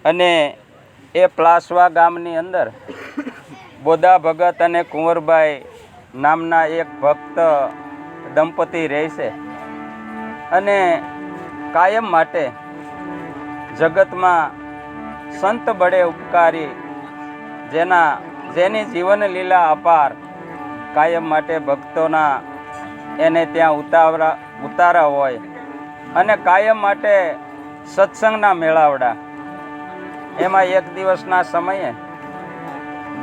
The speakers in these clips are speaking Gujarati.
અને એ પ્લાસવા ગામની અંદર બોધા ભગત અને કુંવરબાઈ નામના એક ભક્ત દંપતી રહે છે અને કાયમ માટે જગતમાં સંત બળે ઉપકારી જેની જીવન લીલા અપાર કાયમ માટે ભક્તોના એને ત્યાં ઉતારા હોય અને કાયમ માટે સત્સંગના મેળાવડા. એમાં એક દિવસના સમયે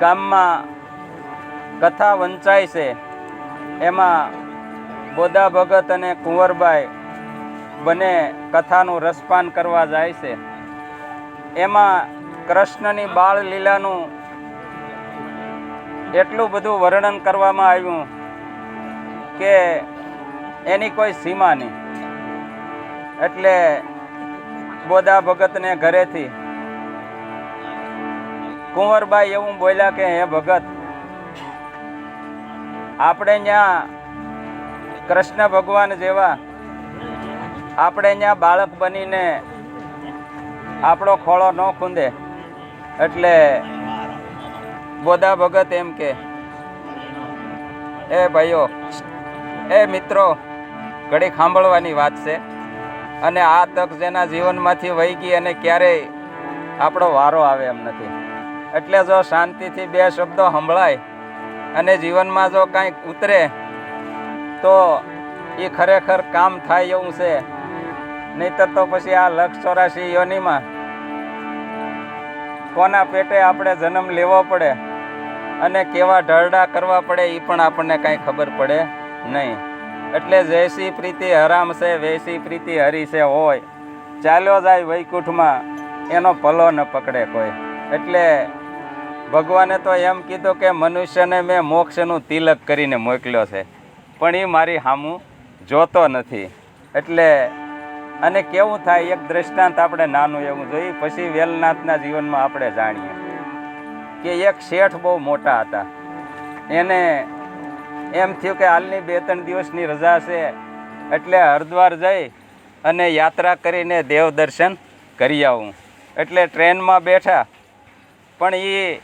ગામમાં કથા વંચાય છે. એમાં બોધા ભગત અને કુંવરબાઈ બંને કથાનું રસપાન કરવા જાય છે. એમાં કૃષ્ણની બાળ લીલાનું એટલું બધું વર્ણન કરવામાં આવ્યું કે એની કોઈ સીમા નહીં. એટલે બોધા ભગતને ઘરેથી કુંવરબાઈ એવું બોલ્યા કે હે ભગત, આપણે ત્યાં કૃષ્ણ ભગવાન જેવા આપણે ત્યાં બાળક બનીને આપણો ખોળો ન ખૂંદે. એટલે બોધા ભગત એમ કે એ ભાઈઓ, એ મિત્રો, ઘડીક સાંભળવાની વાત છે અને આ તક જેના જીવનમાંથી વહી ગઈ અને ક્યારેય આપણો વારો આવે એમ નથી. એટલે જો શાંતિથી બે શબ્દો સંભળાય અને જીવનમાં જો કાંઈક ઉતરે તો એ ખરેખર કામ થાય એવું છે. નહીંતર તો પછી આ 184 યોનિમાં કોના પેટે આપણે જન્મ લેવો પડે અને કેવા ઢળડા કરવા પડે એ પણ આપણને કાંઈ ખબર પડે નહીં. એટલે જૈસી પ્રીતિ હરામ છે વૈસી પ્રીતિ હરી છે હોય, ચાલ્યો જાય વૈકુંઠમાં એનો ભલો ન પકડે કોઈ. એટલે ભગવાને તો એમ કીધું કે મનુષ્યને મેં મોક્ષનું તિલક કરીને મોકલ્યો છે, પણ એ મારી સામું જોતો નથી. એટલે અને કેવું થાય, એક દ્રષ્ટાંત આપણે નાનું એવું જોઈએ, પછી વેલનાથના જીવનમાં આપણે જાણીએ કે એક શેઠ બહુ મોટા હતા. એને એમ થયું કે હાલની 2-3 દિવસની રજા છે એટલે હરિદ્વાર જઈ અને યાત્રા કરીને દેવ દર્શન કરી આવું. એટલે ટ્રેનમાં બેઠા, પણ એ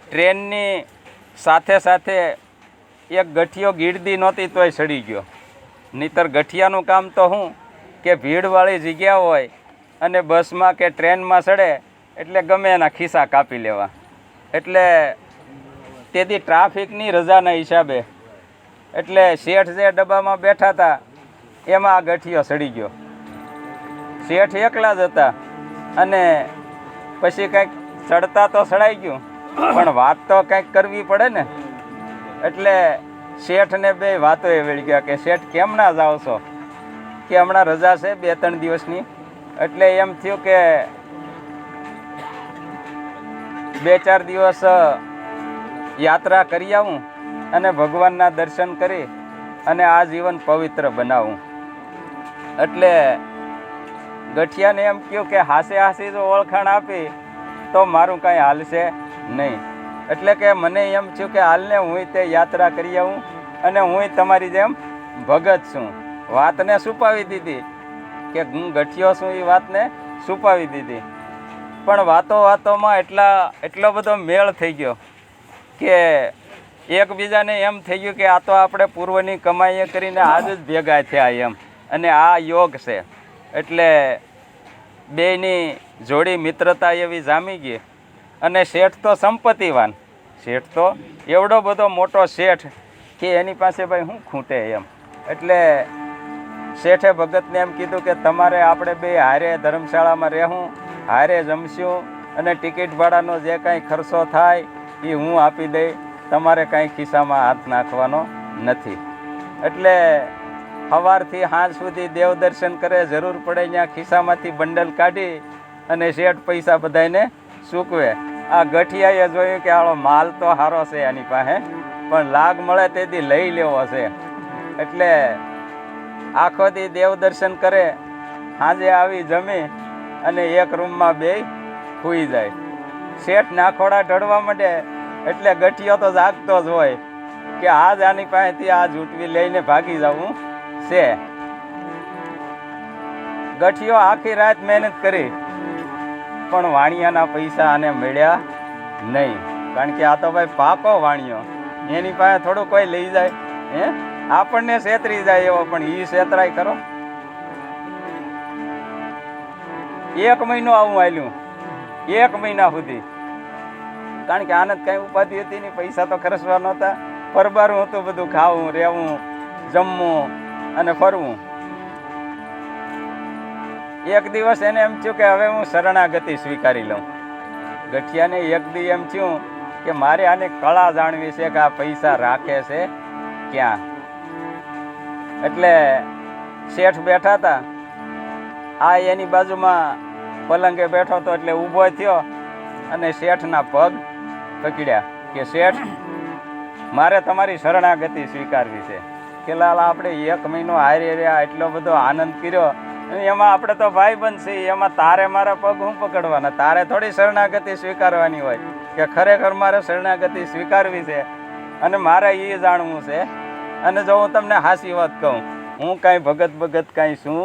ટ્રેનની સાથે સાથે એક ગઠિયો ગીરદી નહોતી તોય ચડી ગયો. નહીંતર ગઠિયાનું કામ તો શું કે ભીડવાળી જગ્યા હોય અને બસમાં કે ટ્રેનમાં ચડે એટલે ગમે એના ખિસ્સા કાપી લેવા. એટલે તેથી ટ્રાફિકની રજાના હિસાબે એટલે શેઠ જે ડબ્બામાં બેઠા હતા એમાં આ ગઠિયો ચડી ગયો. શેઠ એકલા જ હતા અને પછી કંઈક ચડતા તો ચડાઈ ગયું, પણ વાત તો કંઈક કરવી પડે ને. એટલે શેઠને બે વાતો એ વળી ગયા કે શેઠ કેમ ના જાઓ છો, કે હમણાં રજા છે 2-3 દિવસની. એટલે એમ થયું કે 2-4 દિવસ યાત્રા કરી આવું અને ભગવાનના દર્શન કરી અને આ જીવન પવિત્ર બનાવું. એટલે ગઠિયાને એમ કહ્યું કે હાસી જો ઓળખાણ આપી તો મારું કાંઈ હાલશે નહીં. એટલે કે મને એમ થયું કે હાલને હું તે યાત્રા કરી આવું અને હું તમારી જેમ ભગત છું. વાતને છુપાવી દીધી કે હું ગઠિયો છું, એ વાતને છુપાવી દીધી. પણ વાતોમાં એટલો બધો મેળ થઈ ગયો કે એકબીજાને એમ થઈ ગયું કે આ તો આપણે પૂર્વની કમાઈએ કરીને આજ જ ભેગા થયા એમ, અને આ યોગ છે. એટલે બેયની જોડી મિત્રતા એવી જામી ગઈ. અને શેઠ તો સંપત્તિવાન, શેઠ તો એવડો બધો મોટો શેઠ કે એની પાસે ભાઈ શું ખૂટે એમ. એટલે શેઠે ભગતને એમ કીધું કે તમારે આપણે બે હારે ધર્મશાળામાં રહેવું, હારે જમશું અને ટિકિટ ભાડાનો જે કાંઈ ખર્ચો થાય એ હું આપી દઈ, તમારે કાંઈ ખિસ્સામાં હાથ નાખવાનો નથી. એટલે સવારથી સાંજ સુધી દેવ દર્શન કરે, જરૂર પડે ત્યાં ખિસ્સામાંથી બંડલ કાઢી અને શેઠ પૈસા બધાને સૂકવે. આ ગઠિયાએ જોયું કે આળો માલ તો સારો છે એની પાસે, પણ લાગ મળે તેથી લઈ લેવો છે. એટલે આખો દી દેવ દર્શન કરે, સાંજે આવી જમી અને એક રૂમમાં બેય સૂઈ જાય. શેઠ નાખોડા ઢળવા માંડે એટલે ગઠિયો તો જાગતો જ હોય કે આજ આની પાસેથી આ ઝૂંટવી લઈને ભાગી જવું છે. ગઠિયો આખી રાત મહેનત કરી પણ વાણિયાના પૈસા આને મળ્યા નહીં. કારણ કે આ તો ભાઈ પાકો વાણિયો, એની પાસે થોડું કોઈ લઈ જાય, હે આપણને છેતરી જાય એવો, પણ ઈ છેતરાય કરો. 1 મહિનો આવું હાલ્યું, 1 મહિના સુધી. કારણ કે આને કઈ ઉપાધિ હતી નહીં, પૈસા તો ખર્ચવા નહોતા, પરબારું હતું બધું, ખાવું, રહેવું, જમવું અને ફરવું. એક દિવસ એને એમ થયું કે હવે હું શરણાગતિ સ્વીકારી લઉં. ગઠિયાને એક દી એમ થયું કે મારે આને કળા જાણવી છે કે આ પૈસા રાખે છે ક્યાં. એટલે શેઠ બેઠા હતા, આ એની બાજુમાં પલંગે બેઠો હતો, એટલે ઊભો થયો અને શેઠના પગ પકડ્યા કે શેઠ, મારે તમારી શરણાગતિ સ્વીકારવી છે. કે લાલ, આપણે 1 મહિનો હારી રહ્યા, એટલો બધો આનંદ કર્યો, એમાં આપણે તો ભાઈ બનશે, એમાં તારે મારા પગ હું પકડવાના? તારે થોડી શરણાગતિ સ્વીકારવાની હોય કે ખરેખર મારે શરણાગતિ સ્વીકારવી છે અને મારે એ જાણવું છે. અને જો હું તમને હાસી વાત કહું, હું કાંઈ ભગત કાંઈ છું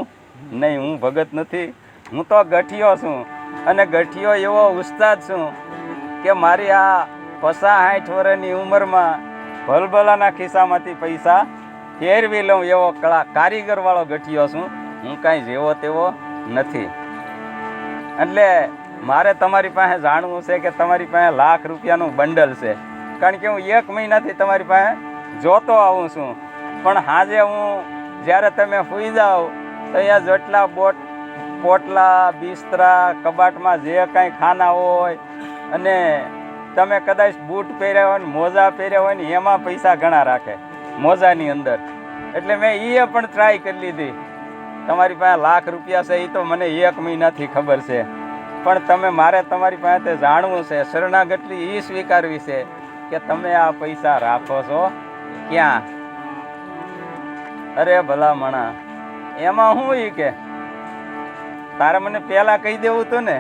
નહીં, હું ભગત નથી, હું તો ગઠિયો છું. અને ગઠિયો એવો ઉસ્તાદ છું કે મારી આ 50-60 વર્ષની ઉંમરમાં ભલભલાના ખિસ્સામાંથી પૈસા ફેરવી લઉં એવો કારીગરવાળો ગઠિયો છું. હું કાંઈ જેવો તેવો નથી. એટલે મારે તમારી પાસે જાણવું છે કે તમારી પાસે લાખ રૂપિયાનું બંડલ છે. કારણ કે હું 1 મહિનાથી તમારી પાસે જોતો આવું છું, પણ સાંજે હું જ્યારે તમે સૂઈ જાઓ તો અહીંયા જેટલા પોટલા, બિસ્તરા, કબાટમાં જે કાંઈ ખાના હોય, અને તમે કદાચ બૂટ પહેર્યા હોય ને મોજા પહેર્યા હોય ને એમાં પૈસા ઘણા રાખે મોજાની અંદર. એટલે મેં એ પણ ટ્રાય કરી લીધી. તમારી પાસે લાખ રૂપિયા છે એ તો મને 1 મહિનાથી ખબર છે, પણ મારે તમારી પાસે જાણવું છે, શરણાગતિ એ સ્વીકારવી છે કે તમે આ પૈસા રાખો છો ક્યાં. અરે ભલા મણા, એમાં હું એ કે તારે મને પહેલા કહી દેવું હતું ને,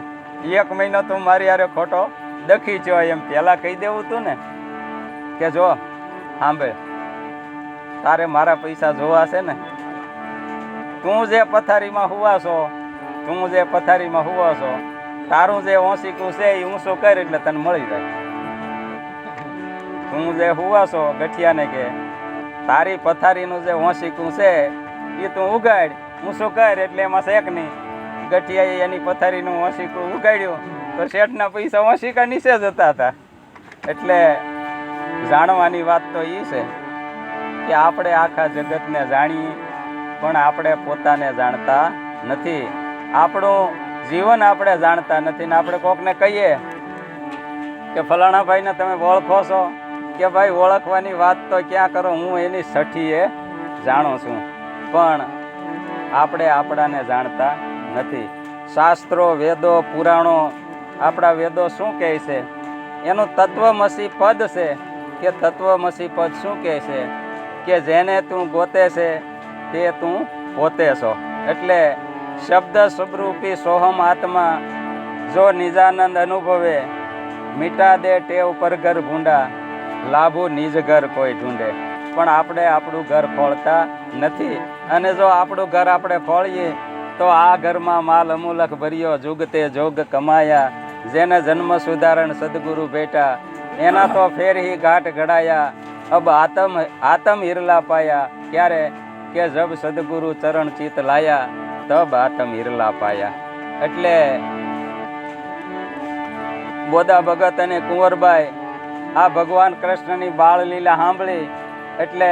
1 મહિનો તું મારી યારે ખોટો દખી છો, એમ પહેલા કહી દેવું હતું ને કે જો સાંભળ, તારે મારા પૈસા જોવા છે ને, તું જે પથારીમાં હુવા છો, તારું જે ઓસીકું છે એ ઊંચું કર એટલે તને મળી જાય. તું જે હુવા છો, ગઠિયાને કે તારી પથારીનું જે ઓસીકું છે એ તું ઉગાડ, ઊંચું કર એટલે એમાં શેક નહીં. ગઠિયાએ એની પથારીનું ઓસીકું ઉગાડ્યું તો શેઠના પૈસા ઓસીકા નીચે જતા હતા. એટલે જાણવાની વાત તો એ છે કે આપણે આખા જગતને જાણીએ, પણ આપણે પોતાને જાણતા નથી. આપણું જીવન આપણે જાણતા નથી ને આપણે કોકને કહીએ કે ફલાણા ભાઈને તમે ઓળખો છો, કે ભાઈ ઓળખવાની વાત તો ક્યાં કરો, હું એની છઠ્ઠીએ જાણું છું, પણ આપણે આપણાને જાણતા નથી. શાસ્ત્રો, વેદો, પુરાણો, આપણા વેદો શું કહે છે, એનું તત્વમસી પદ છે કે તત્વમસી પદ શું કહે છે કે જેને તું ગોતે છે તે તું પોતે છો. એટલે શબ્દ સ્વરૂપી સોહમ આત્મા જો નિજાનંદ અનુભવે, મીટા દે ટેવ પર ઘર ભૂંડા, લાભુ નિજ ઘર કોઈ ઢૂંઢે. પણ આપણે આપણું ઘર ખોળતા નથી, અને જો આપણું ઘર આપણે ખોળીએ તો આ ઘરમાં માલ અમૂલક ભર્યો, જુગતે જોગ કમાયા, જેને જન્મ સુધારણ સદગુરુ બેટા, એના તો ફેર હી ઘાટ ઘડાયા, અબ આતમ હિરલા પાયા. ક્યારે કે જબ સદગુરુ ચરણ ચિત લાયા, તબ આતમ હિરલા પાયા. એટલે બોદા ભગત અને કુંવરબાઈ આ ભગવાન કૃષ્ણની બાળ લીલા સાંભળી એટલે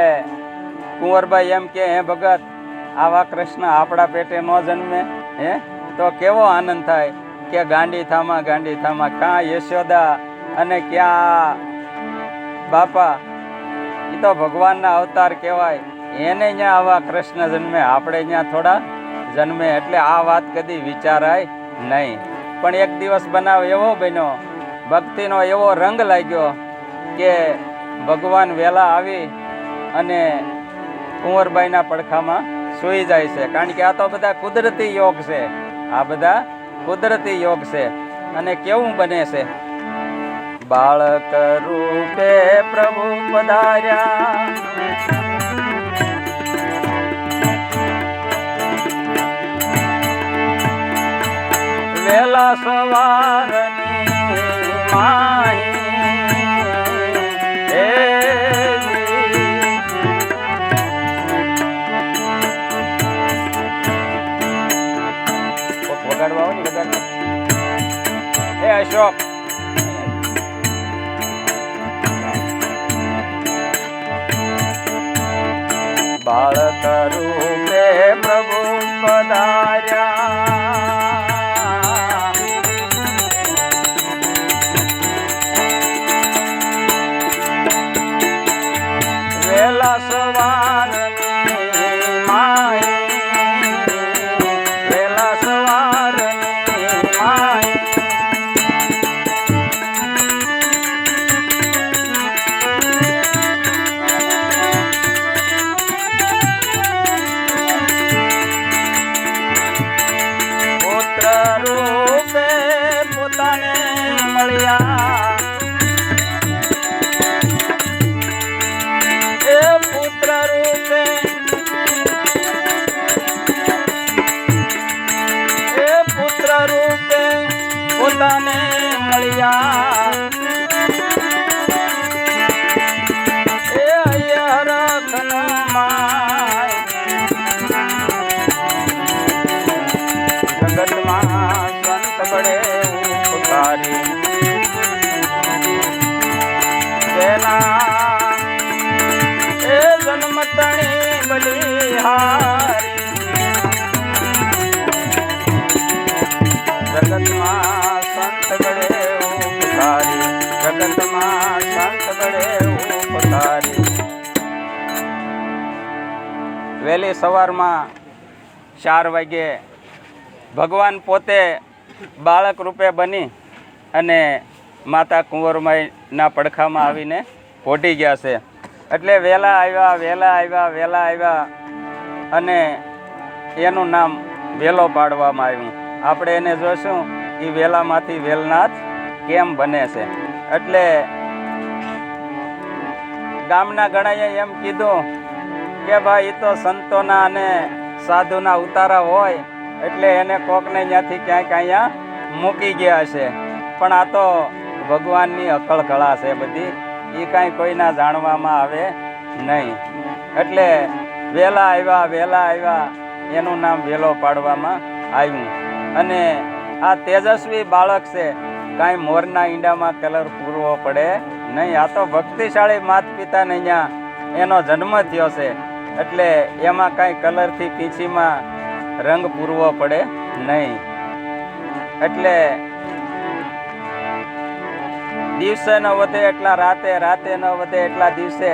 કુંવરબાઈ એમ કે, હે ભગત, આવા કૃષ્ણ આપણા પેટે ન જન્મે હે તો કેવો આનંદ થાય. કે ગાંડી થામા ક્યાં યશોદા અને ક્યાં બાપા, એ તો ભગવાનના અવતાર કહેવાય. એને અહીંયા આવા કૃષ્ણ જન્મે, આપણે અહીંયા થોડા જન્મે. એટલે આ વાત કદી વિચારાય નહીં. પણ એક દિવસ બનાવ એવો બન્યો, ભક્તિનો એવો રંગ લાગ્યો કે ભગવાન વહેલા આવી અને કુંવરબાઈના પડખામાં સૂઈ જાય છે. કારણ કે આ તો બધા કુદરતી યોગ છે, આ બધા કુદરતી યોગ છે. અને કેવું બને છે, બાળક રૂપે પ્રભુ પધાર્યા, વેલા સવારની માહી વગાડવા આવો ને વગાડવા એ અશોક બાળક રૂપે પ્રભુ પધાર્યા વેલા સવારની માહી વેલા સવારની માહી રૂપે પોતાને મળ્યા એ પુત્ર રૂપે પોતાને મળ્યા એ હરખન માય જગતમાં સંત બળે ઉપકારી જેના એ જન્મ તણી બલિહારી જગતમાં સંત બળે ઉપકારી જગતમાં સંત બળે ઉપકારી. વહેલી સવારમાં 4 વાગ્યે ભગવાન પોતે બાળક રૂપે બની અને માતા કુંવરમાઈના પડખામાં આવીને પોઢી ગયા છે. એટલે વહેલા આવ્યા અને એનું નામ વેલો પાડવામાં આવ્યું. આપણે એને જોશું એ વેલામાંથી વેલનાથ કેમ બને છે. એટલે ગામના ઘણાએ એમ કીધું કે ભાઈ એ તો સંતોના અને સાધુના ઉતારા હોય એટલે એને કોકને ત્યાંથી ક્યાંક અહીંયા મૂકી ગયા છે. પણ આ તો ભગવાનની અકળ કળા છે બધી, એ કાંઈ કોઈના જાણવામાં આવે નહીં. એટલે વહેલા આવ્યા એનું નામ વેલો પાડવામાં આવ્યું. અને આ તેજસ્વી બાળક છે, કાંઈ મોરના ઈંડામાં કલર પૂરવો પડે નહીં. આ તો ભક્તિશાળી માતા પિતાને અહીંયા એનો જન્મ થયો છે એટલે એમાં કાંઈ કલરથી પીંછીમાં રંગ પૂરવો પડે નહીં. એટલે દિવસે ન વધે એટલા રાતે, રાતે ન વધે એટલા દિવસે,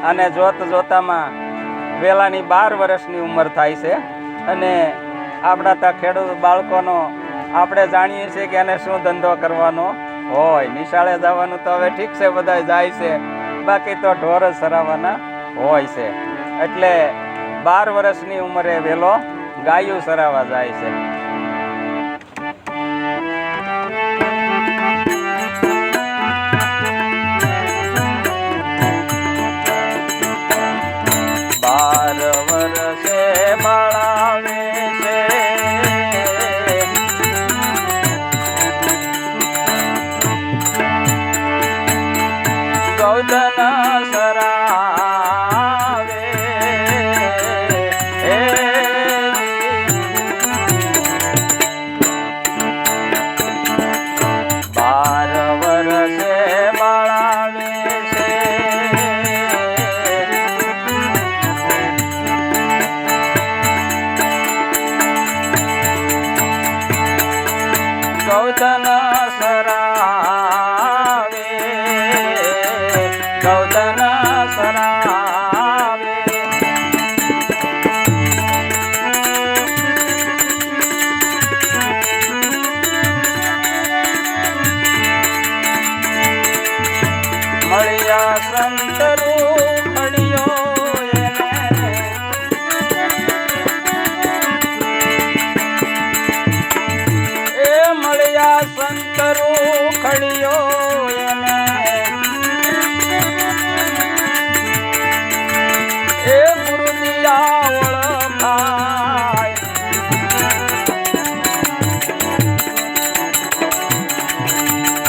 અને જોતામાં વેલાની 12 વર્ષની ઉંમર થાય છે. અને આપણા ત્યાં ખેડૂત બાળકોનો આપણે જાણીએ છીએ કે એને શું ધંધો કરવાનો હોય. નિશાળે જવાનું તો હવે ઠીક છે, બધા જાય છે, બાકી તો ઢોર જ સરાવવાના હોય છે. એટલે 12 વર્ષની ઉંમરે વેલો ગાયું સરાવવા જાય છે.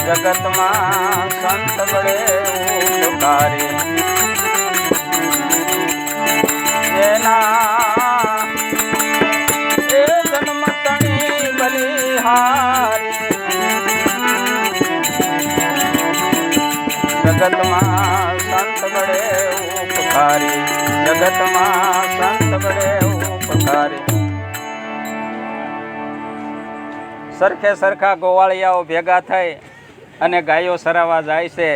જગતમાં સંત બળે ઉપકારી જેના એ જન્મ તણી બલિહારી જગતમાં સંત બળે ઉપકારી જગતમાં સંત બળે ઉપકારી. સરખે સરખા ગોવાળિયાઓ ભેગા થઈ અને ગાયો સરાવા જાય છે.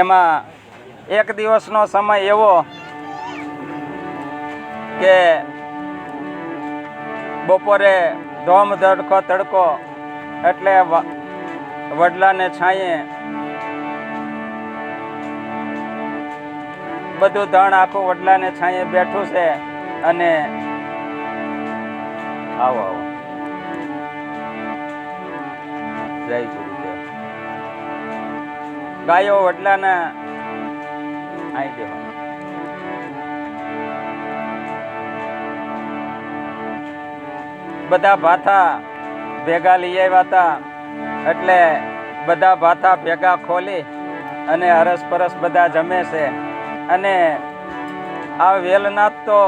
એમાં એક દિવસનો સમય એવો કે બપોરે ધોમ તડકો એટલે વડલાને છાંયે બધું ધણ આખું વડલાને છાંયે બેઠું છે. અને આવો આવો જય ગુરુદેવ. ગાયો વડલાના આઈ દેવા બધા ભાથા ભેગા લઈ આવ્યા હતા. એટલે બધા ભાથા ભેગા ખોલી અને હરસ પરસ બધા જમે છે. અને આ વેલનાથ તો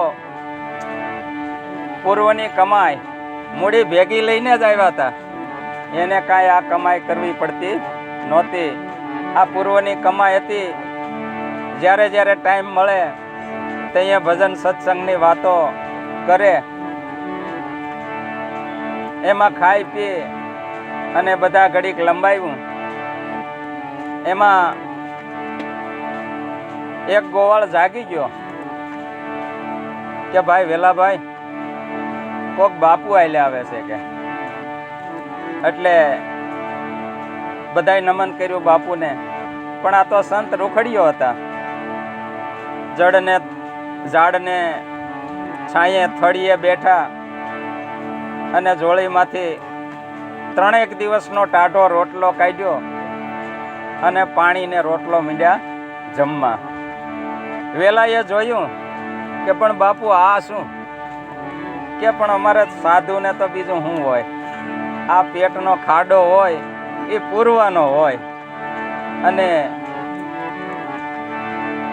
પૂર્વની કમાઈ મૂડી ભેગી લઈને જ આવ્યા હતા. એને કાંઈ આ કમાઈ કરવી પડતી નહોતી. આ પૂર્વની કમાઈ હતી. જ્યારે જ્યારે ટાઈમ મળે ત્યાં ભજન સત્સંગની વાતો કરે, એમાં ખાઈ પી અને બધા ઘડીક લંબાવ્યું. એમાં એક ગોવાળ જાગી ગયો કે ભાઈ વેલાભાઈ કોક બાપુ આલે આવે છે કે. એટલે બધાય નમન કર્યું બાપુને. પણ આ તો સંત રૂખડીઓ હતા. ઝાડને છાંયે થળીએ બેઠા અને જોળીમાંથી 3 દિવસનો ટાઢો રોટલો કાઢ્યો અને પાણીને રોટલો મીંડ્યા જમવા. વેલાએ જોયું કે પણ બાપુ આ શું કે પણ અમારે સાધુને તો બીજું શું હોય, આ પેટનો ખાડો હોય એ પૂરવાનો હોય અને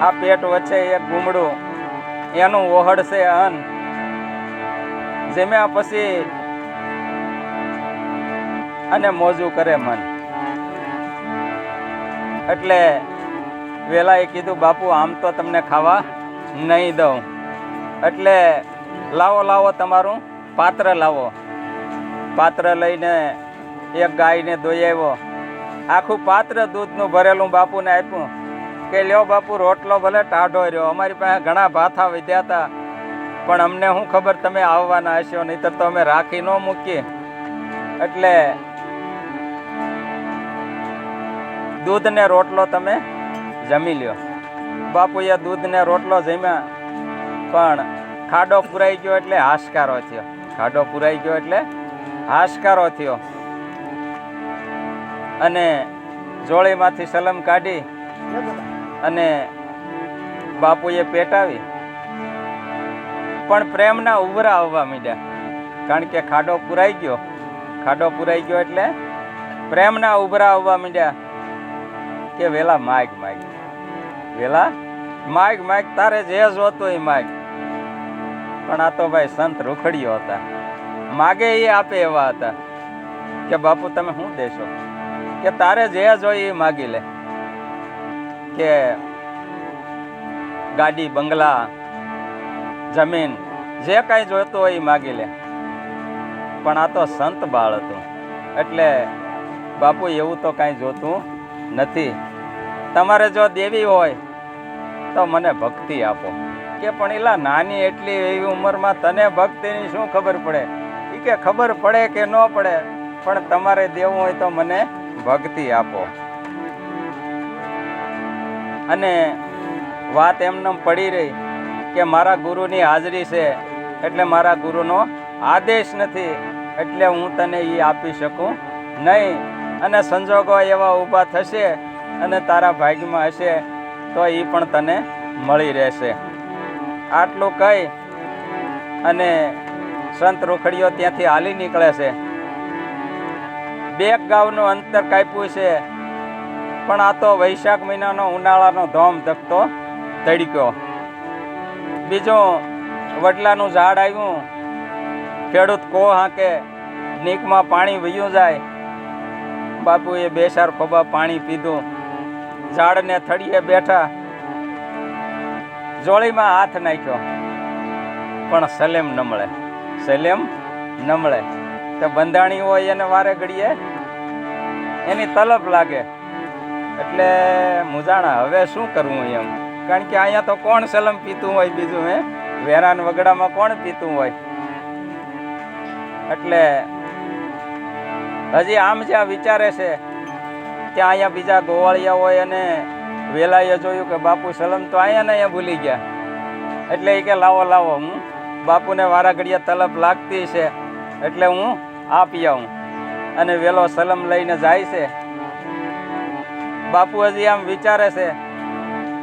આ પેટ વચ્ચે એક ગુમડું એનું ઓહળશે અન્ન જેમ્યા પછી અને મોજું કરે મન. એટલે વેલાએ કીધું બાપુ આમ તો તમને ખાવા નહીં દઉં. એટલે લાવો તમારું પાત્ર લાવો. પાત્ર લઈને એક ગાયને દોઈ આવ્યો. આખું પાત્ર દૂધનું ભરેલું બાપુને આપ્યું કે લ્યો બાપુ રોટલો ભલે ટાઢો રહ્યો, અમારી પાસે ઘણા ભાથા વધ્યા હતા પણ અમને શું ખબર તમે આવવાના હશો, નહીંતર તો અમે રાખી ન મૂકીએ. એટલે દૂધ ને રોટલો તમે જમી લ્યો. બાપુએ દૂધ ને રોટલો જમ્યા. પણ ખાડો પુરાઈ ગયો એટલે હાશકારો થયો. ખાડો પુરાઈ ગયો એટલે હાશકારો થયો. અને જોળીમાંથી સલમ કાઢી અને બાપુએ પેટાવી. પણ પ્રેમના ઉભરા આવવા માંડ્યા. કારણ કે ખાડો પુરાઈ ગયો. ખાડો પુરાઈ ગયો એટલે પ્રેમના ઉભરા આવવા માંડ્યા કે વેલા માગ વેલા માગ તારે જે જોતું એ માગ. પણ આ તો ભાઈ સંત રૂખડીઓ હતા. માગે એ આપે એવા હતા કે બાપુ તમે શું દેશો કે તારે જે જોઈએ એ માગી લે. કે ગાડી બંગલા જમીન જે કાંઈ જોઈતું હોય એ માગી લે. પણ આ તો સંત બાળ હતું. એટલે બાપુ એવું તો કાંઈ જોતું નથી. તમારે જો દેવી હોય તો મને ભક્તિ આપો. કે પણ એલા નાની એટલી એવી ઉંમરમાં તને ભક્તિની શું ખબર પડે? એ કે ખબર પડે કે ન પડે પણ તમારે દેવું હોય તો મને ભક્તિ આપો. અને વાત એમને પડી રહી કે મારા ગુરુની હાજરી છે એટલે મારા ગુરુનો આદેશ નથી એટલે હું તને એ આપી શકું નહીં. અને સંજોગો એવા ઊભા થશે અને તારા ભાગ્યમાં હશે તો એ પણ તને મળી રહેશે. આટલું કહી અને સંત રૂખડીઓ ત્યાંથી હાલી નીકળે છે. 2 ગાઉનું અંતર કાપ્યું છે, પણ આ તો વૈશાખ મહિનાનો ઉનાળાનો ધોમ ધકતો તડક્યો. બીજું વડલાનું ઝાડ આવ્યું, ખેડૂત કો હાંકે, નીકમાં પાણી વયું જાય. બાપુએ 2-4 ખોબા પાણી પીધું, ઝાડને થળીએ બેઠા, જોળીમાં હાથ નાખ્યો, પણ સલેમ ન મળે, સલેમ ન મળે. તો બંધાણી હોય એને વારે ઘડીએ એની તલબ લાગે. એટલે મુજાણા હવે શું કરવું એમ, કારણ કે અહીંયા તો કોણ સલમ પીતું હોય, બીજું વેરાન વગડામાં કોણ પીતું હોય. એટલે હજી આમ જ્યાં વિચારે છે ત્યાં અહીંયા બીજા ગોવાળિયા હોય અને વેલાએ જોયું કે બાપુ સલમ તો અહીંયા ને અહીંયા ભૂલી ગયા. એટલે એ કે લાવો લાવો, હું બાપુને વારા ઘડિયા તલબ લાગતી છે એટલે હું આપી આવું. અને વેલો સલમ લઈને જાય છે. બાપુ હજી આમ વિચારે છે,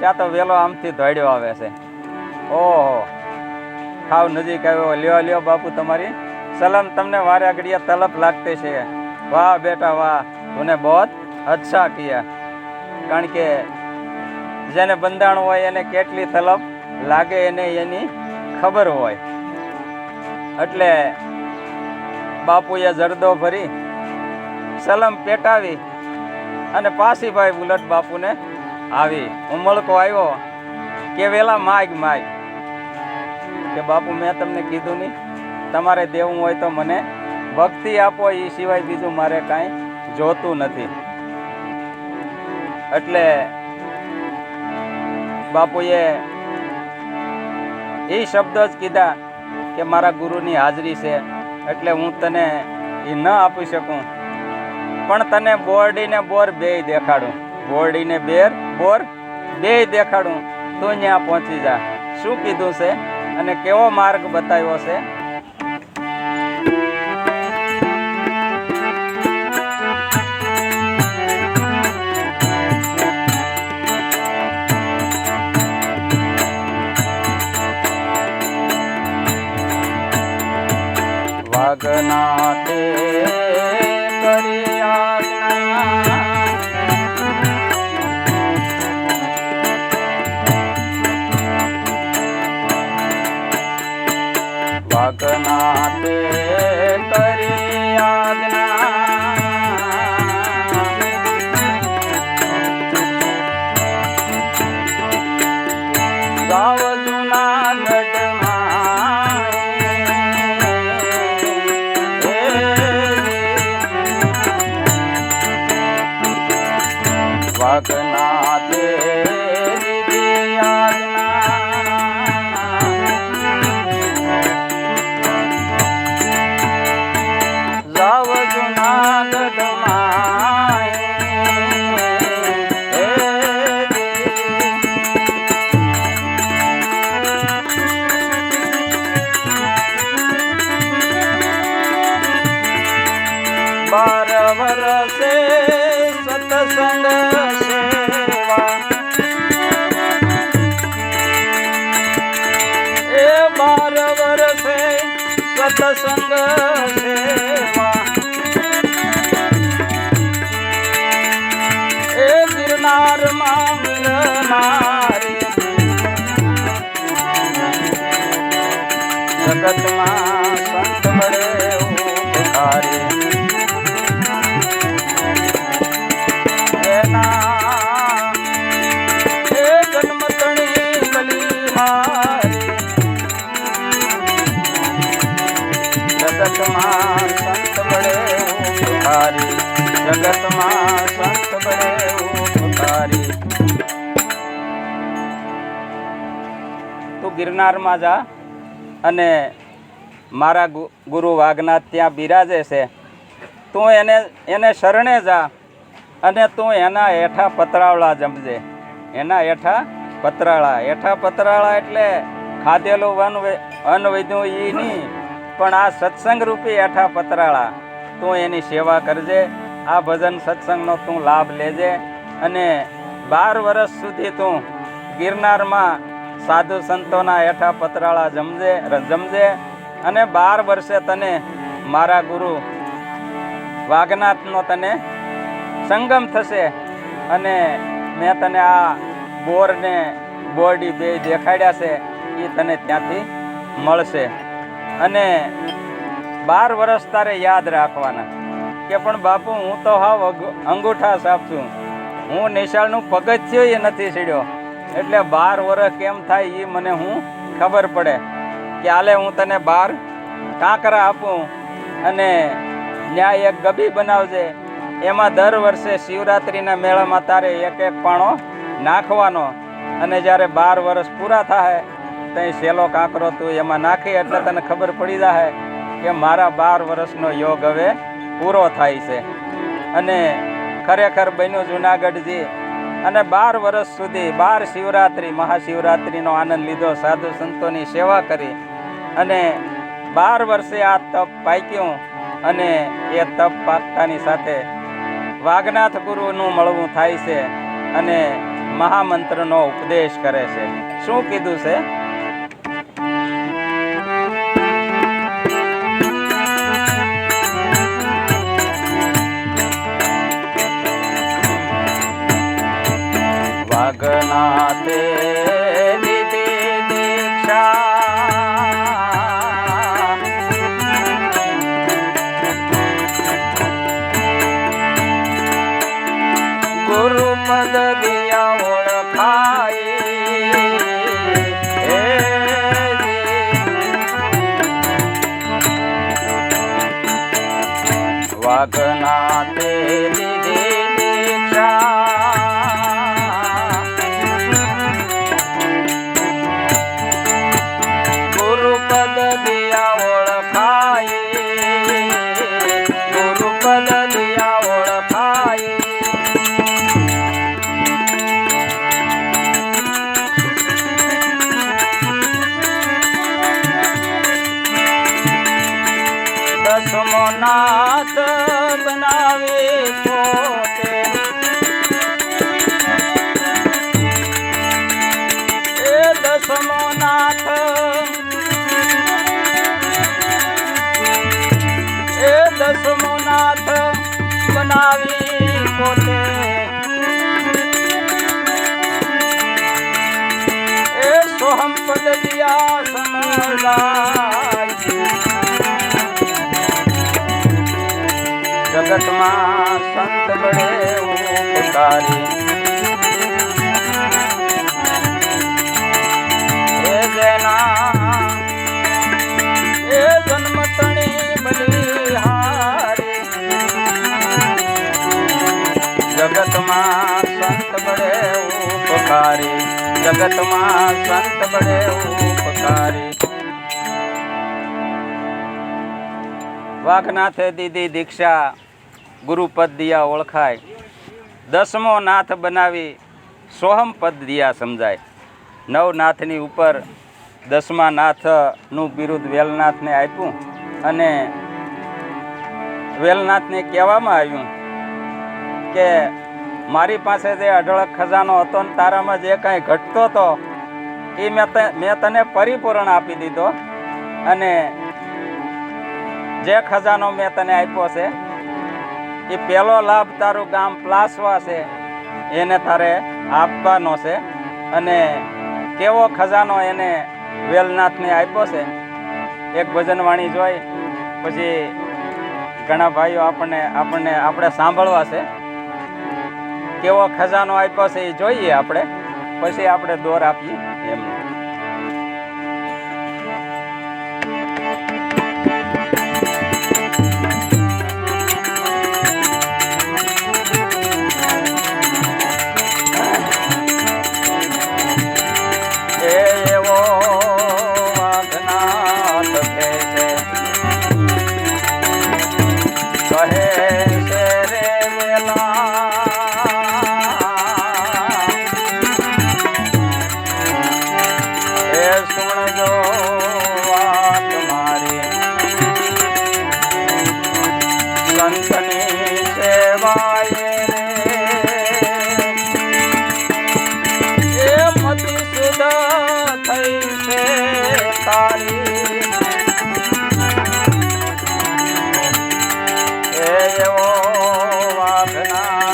ત્યાં તો વેલો આમથી દોડ્યો આવે છે. ઓહો, ખાવ નજીક આવ્યો. લ્યો લ્યો બાપુ, તમારી સલમ તમને વારે ઘડિયા તલબ લાગતી છે. વાહ બેટા વાહ, તુને બહોત અચ્છા કિયા. કારણ કે જેને બંધાણ હોય એને કેટલી તલબ લાગે એને એની ખબર હોય. એટલે બાપુએ જરદો ભરી સલમ પેટાવી અને પાછી ભાઈ ઉલટ બાપુને આવી. ઉમળકો આવ્યો કે વેલા માગ માગ, કે બાપુ મેં તમને કીધું નહીં, તમારે દેવું હોય તો મને ભક્તિ આપો, એ સિવાય બીજું મારે કાંઈ જોતું નથી. એટલે બાપુએ એ શબ્દ જ કીધા કે મારા ગુરુની હાજરી છે એટલે હું તને એ ન આપી શકું, પણ તને બોરડીને બોર બેય દેખાડું, બોરડીને બોર બેય દેખાડું, તું ત્યાં પહોંચી જા. શું કીધું છે અને કેવો માર્ગ બતાવ્યો છે. વાગનાથે કરી આજ્ઞા, વાગનાથે કરી આજ્ઞા, જાવ જૂનાગઢમાં વાગનાથે દીધી આજ્ઞા, જાવ જૂનાગઢમાં બાર વરસે સત્સંગ સેવા, એ 12 વર્ષે સત્સંગ સેવા, એ ગિરનારમાં મિલનારી, જગતમાં સંત મળે ઉપકારી, જગતમાં સંત બળે ઉપકારી, જગતમાં સંત બળે ઉપકારી. તું ગિરનારમાં જા અને મારા ગુરુ વાઘનાથ ત્યાં બિરાજે છે, તું એને શરણે જા અને તું એના હેઠા પતરાવળા જમજે. એના હેઠા પતરાળા એટલે ખાધેલું અન્ન વધ્યું એ નહીં, પણ આ સત્સંગ રૂપી હેઠા પતરાળા. તું એની સેવા કરજે, આ ભજન સત્સંગનો તું લાભ લેજે અને 12 વર્ષ સુધી તું ગિરનારમાં સાધુ સંતોના હેઠા પતરાળા જમજે અને 12 વર્ષે તને મારા ગુરુ વાઘનાથનો તને સંગમ થશે અને મેં તને આ બોરને બોરડી બે દેખાડ્યા છે એ તને ત્યાંથી મળશે. અને 12 વર્ષ તારે યાદ રાખવાના કે પણ બાપુ હું તો હાવ અંગૂઠા સાફ છું, હું નિશાળનું પગથિયું એ નથી સીડ્યો, એટલે 12 વર્ષ કેમ થાય એ મને હું ખબર પડે કે હાલે હું તને 12 કાંકરા આપું અને ન્યાય એક ગબી બનાવજે. એમાં દર વર્ષે શિવરાત્રિના મેળામાં તારે એક પાણો નાખવાનો અને જ્યારે 12 વર્ષ પૂરા થાય ત્યાં સેલો કાંકરો તું એમાં નાખી એટલે તને ખબર પડી જાય કે મારા 12 વર્ષનો યોગ હવે પૂરો થાય છે. અને ખરેખર બન્યું જુનાગઢજી. અને 12 વર્ષ સુધી 12 શિવરાત્રિ મહાશિવરાત્રિનો આનંદ લીધો, સાધુ સંતોની સેવા કરી અને 12 વર્ષે આ તપ પાક્યું. અને એ તપ પાકતાની સાથે વાઘનાથ ગુરુનું મળવું થાય છે અને મહામંત્રનો ઉપદેશ કરે છે. શું કીધું છે? વાઘનાથે દીધી દીક્ષા, ગુરુપદ દિયા ઓળખાઈ. વાઘનાથે દીધી દીક્ષા, ગુરુપદ દિયા ઓળખાઈ, ગુરુપદ દિયા ઓળખાઈ. દસમો નાથ બનાવે પોતે, એ દસમો નાથ, એ દસમો નાથ બનાવી પોતે, એ સોહમ પદ દિયા સમજાય. જગતમાં સંત બળે ઉપકારી, એ જેના એ જન્મ તણી બલિહારી. જગતમાં સંત બળે ઉપકારી, જગતમાં સંત બળે ઉપકારી. વાઘનાથે દીધી દીક્ષા, ગુરુપદ દિયા ઓળખાય. દસમો નાથ બનાવી સોહમ પદ દિયા સમજાય. 9 નાથની ઉપર 10મા નાથનું બિરુદ વેલનાથને આપ્યું અને વેલનાથને કહેવામાં આવ્યું કે મારી પાસે જે અઢળક ખજાનો હતો ને તારામાં જે કાંઈ ઘટતો હતો એ મેં તને પરિપૂર્ણ આપી દીધો અને જે ખજાનો મેં તને આપ્યો છે એ પહેલો લાભ તારું ગામ પ્લાસવા છે એને તારે આપવાનો છે. અને કેવો ખજાનો એને વેલનાથને આપ્યો છે એક ભજનવાણી જોઈ પછી ઘણા ભાઈઓ આપણે સાંભળવા છે. કેવો ખજાનો આપ્યો છે એ જોઈએ આપણે, પછી આપણે દોર આપીએ એમને.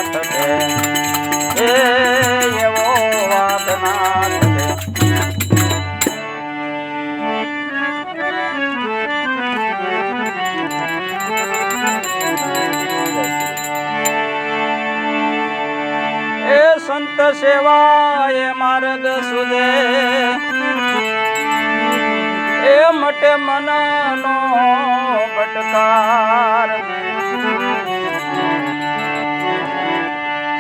વાઘનાથ છે એવો વાઘનાથ છે એ સંત સેવા એ માર્ગ સુધે એ મટે મનનો ભટકાર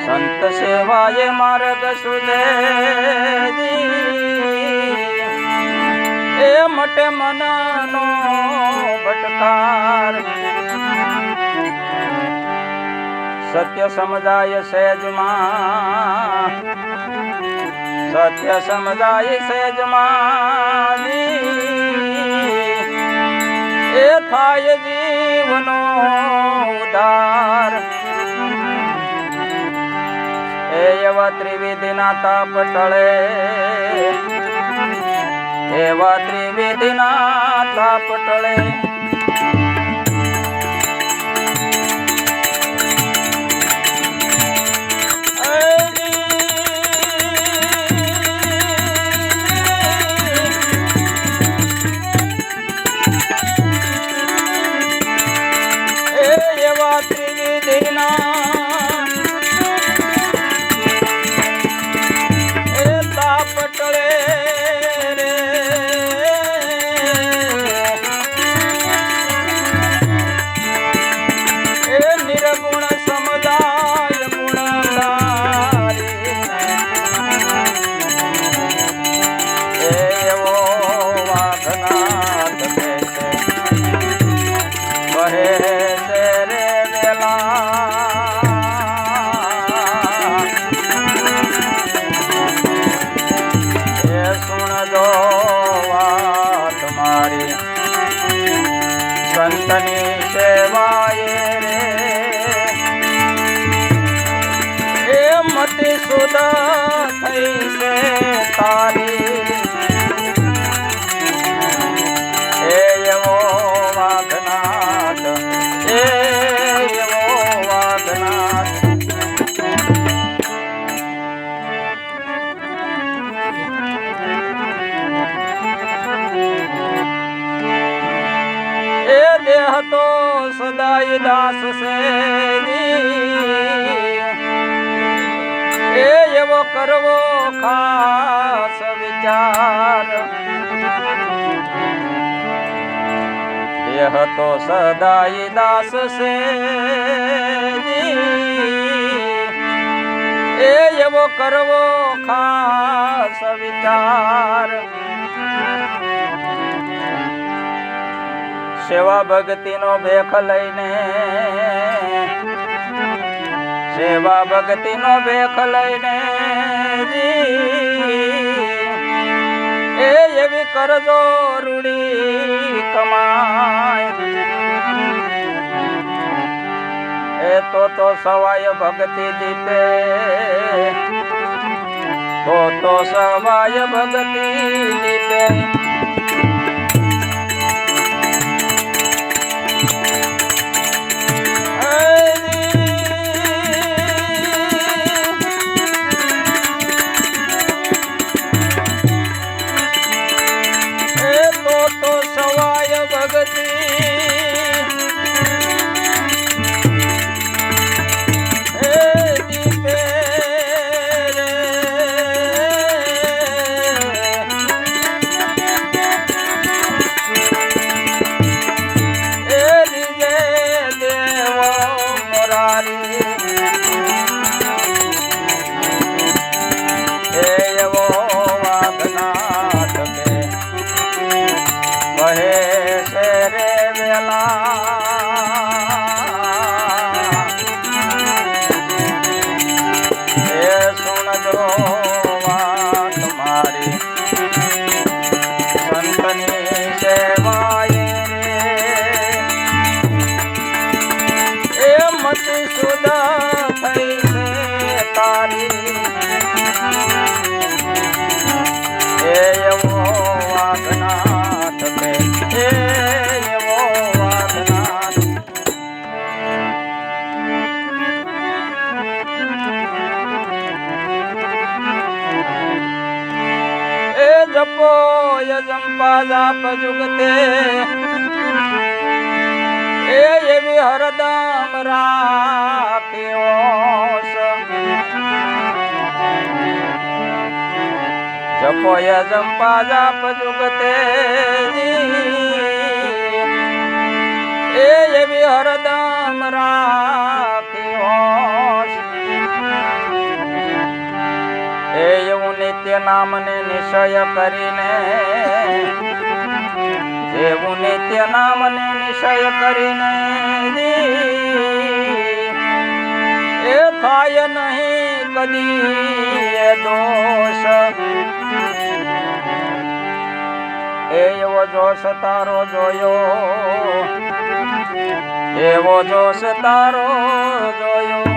સંત સેવાએ માર્ગ સુધે એ મટે મનનો ભટકાર સત્ય સમજાય સહેજમાં સત્ય સમજાય સહેજમાં એ થાય જીવનો ઉદ્ધાર એ એવા ત્રિવિધિના તાપ ટળે એવા ત્રિવિધિના તાપ ટળે એવા ત્રિવિધિના સંતની સેવાએ રે એ મતિ સુધ થઈ છે તારી એવો વાઘનાથ એવો વાઘનાથ એ દેહ તો સદાય દાસ છે એ એવો કરવો ખાસ વિચાર દેહ તો સદાય દાસ છે એ એવો કરવો ખાસ વિચાર સેવા ભક્તિનો ભેખ લઈને સેવા ભક્તિનો ભેખ લઈને એ એવી કરજો રૂડી કમાય એ તો સવાય ભક્તિ દીપે તો સવાય ભક્તિ દીપે સવાય ભક્તિ દીપે જંપા જાપ જુગતે એ એવી હરદમ રાખ્યો જપોય જંપા જાપ જુગતે એ એવી હરદમ રાખ્યો એ એવું નિત્ય નામને નિશ્ચય કરીને એવું નિત્ય નામને નિશ્ચય કરીને એ થાય નહીં કદી એ દોષ એ એવો જોશ તારો જોયો એવો જોશ તારો જોયો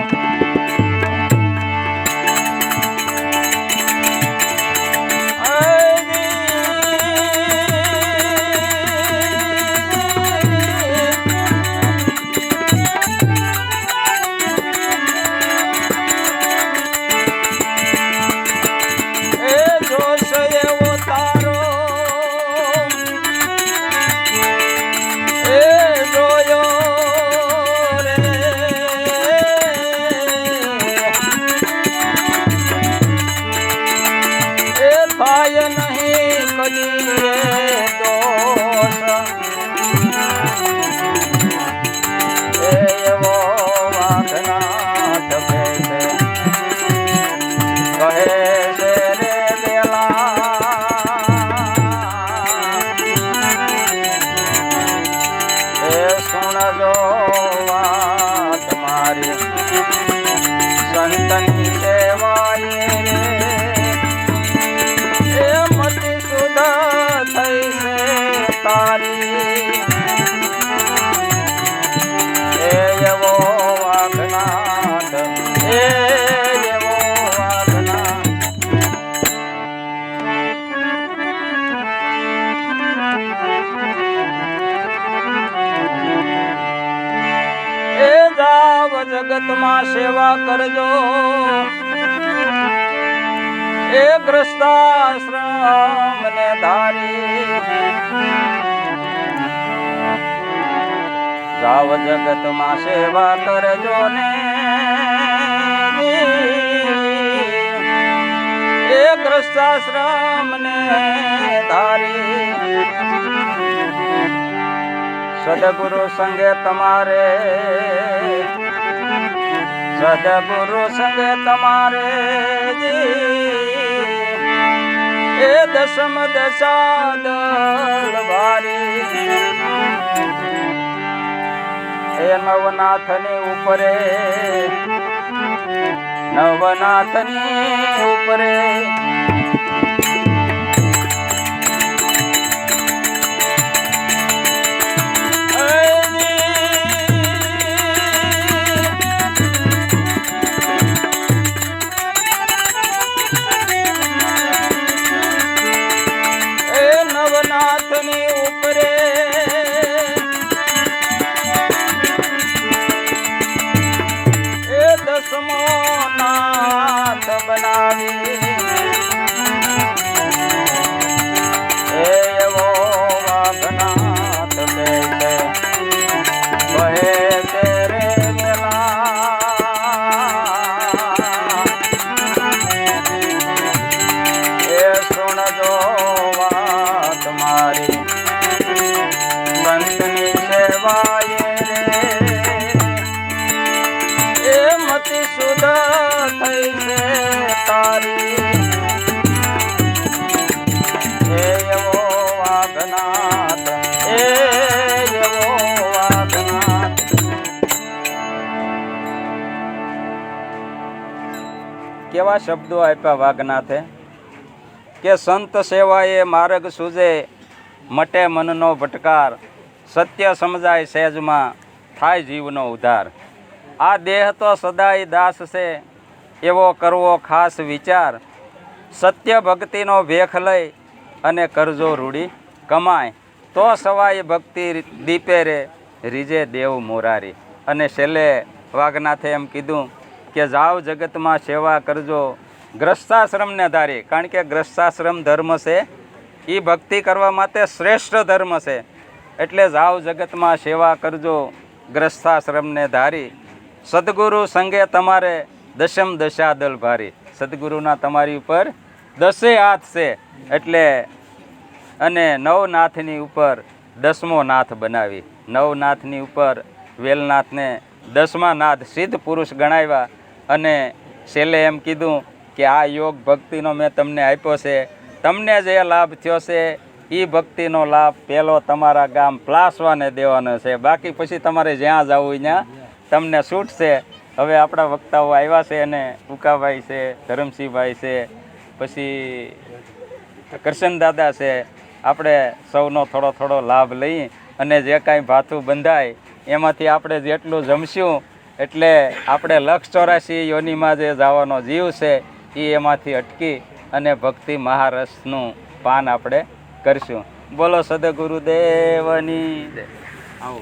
સંતની સેવાએ એ મતિ સુધ થઈ છે તારી એ એવો વાઘનાથ એ એવો વાઘનાથ એ જાવ જગતમાં સેવા કરજો એ ગ્રસ્તાશ્રમ ને ધારી જાવ જગતમાં સેવા કરજો ને એ ગ્રસ્તાશ્રમ ને ધારી સદગુરુ સંગે તમારે સદગુરુ સંગે તમારે એ દસમ દશા દળ ભારી એ નવનાથની ઉપરે નવનાથની ઉપરે નવનાથની ઉપરે એ દસમો નાથ બનાવી એ એવો વાઘનાથ કહે છે કહે છે રે વેલા એ સુણજો તમારી સંતની સેવાએ એ મતિ સુધ થઈ છે તારી એ એવો વાઘનાથ એ એવો વાઘનાથ કેવા શબ્દો આપ્યા વાઘનાથે કે સંત સેવાએ માર્ગ સૂજે મટે મનનો ભટકાર સત્ય સમજાય સહેજમાં થાય જીવનો ઉદ્ધાર આ દેહ તો સદાય દાસ છે એવો કરવો ખાસ વિચાર સત્ય ભક્તિનો ભેખ લઈ અને કરજો રૂડી કમાય તો સવાય ભક્તિ દીપે રે રીજે દેવ મોરારી અને છેલ્લે વાઘનાથે એમ કીધું કે જાઓ જગતમાં સેવા કરજો ગ્રસ્તાશ્રમને ધારી કારણ કે ગ્રસ્તાશ્રમ ધર્મ છે એ ભક્તિ કરવા માટે શ્રેષ્ઠ ધર્મ છે. એટલે જાઓ જગતમાં સેવા કરજો ગ્રસ્થાશ્રમને ધારી, સદગુરુ સંગે તમારે દશમ દશા દલ ભારી. સદગુરુના તમારી ઉપર 10 હાથ છે. એટલે અને નવનાથની ઉપર 10મો નાથ બનાવી. નવનાથની ઉપર વેલનાથને 10મા નાથ સિદ્ધ પુરુષ ગણાવ્યા. અને છેલ્લે એમ કીધું કે આ યોગ ભક્તિનો મેં તમને આપ્યો છે, તમને જે લાભ થયો છે એ ભક્તિનો લાભ પહેલો તમારા ગામ પ્લાસવાને દેવાનો છે. બાકી પછી તમારે જ્યાં જવું ત્યાં તમને છૂટ છે. હવે આપણા વક્તાઓ આવ્યા છે અને ઉકાભાઈ છે, ધરમસિંહભાઈ છે, પછી કરશન દાદા છે. આપણે સૌનો થોડો થોડો લાભ લઈ અને જે કાંઈ ભાથું બંધાય એમાંથી આપણે જેટલું જમશું એટલે આપણે 184 યોનિમાં જે જવાનો જીવ છે એ એમાંથી અટકી અને ભક્તિ મહારસનું પાન આપણે કરશું. બોલો સદગુરુદેવની જય. આવો.